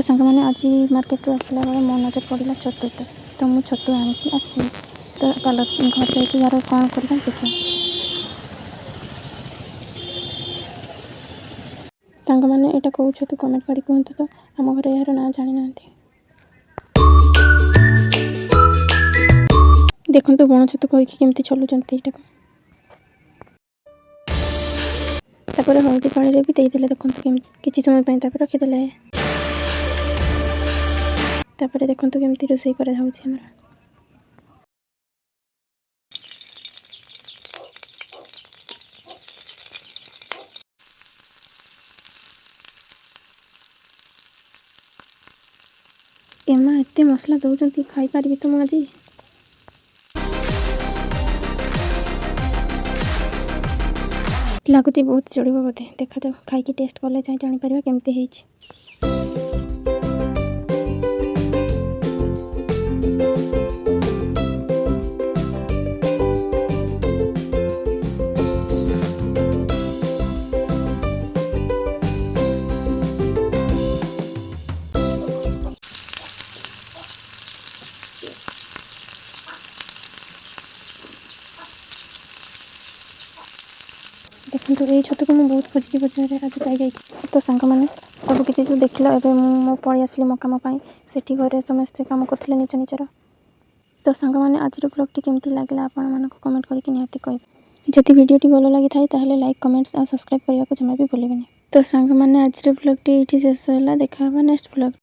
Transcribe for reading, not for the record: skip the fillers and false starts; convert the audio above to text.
तो सांग मैंने आज मार्केट रू आसला बेले मो नजर पड़ा छतु पर। तो मुझे छतु आनी आसली तो चल घर जाकि यार कौन करवा देखिए। सांग मैंने यहाँ कौन छतु कमेंट कर कहतु तो आम घर यार ना जानी ना। देखो तो बण छतु कहीकि केमती चलुचंती एटा तापर हल्दी पानी रे भी देदेले। देखो किसी समय पर रखीदे तापर देखो केमती रोषे कर एमा एते मसला दौरान खाई पारि तो मुझे लगुच बहुत चढ़ो बोधे। देखा जाओ खाई टेस्ट कले जापर केमती है। देखो ये छतु को मुझे बहुत खोजी बजार आज पाई जाइए। तो सांग मैंने सब किसी जो देख मो पलि आसली मो कम से घरे समस्ते कम करते निज निजर। तो सांग मैंने आज ब्लॉग केमती लगे आपण कमेंट करके निहाती कहे। जदि वीडियोटी भल लगी था लाइक कमेंट्स और सब्सक्राइब करने को जमा भी भूलें। तो सांग मैंने आज ब्लॉग ये शेष है। देखा नेक्स्ट ब्लॉग।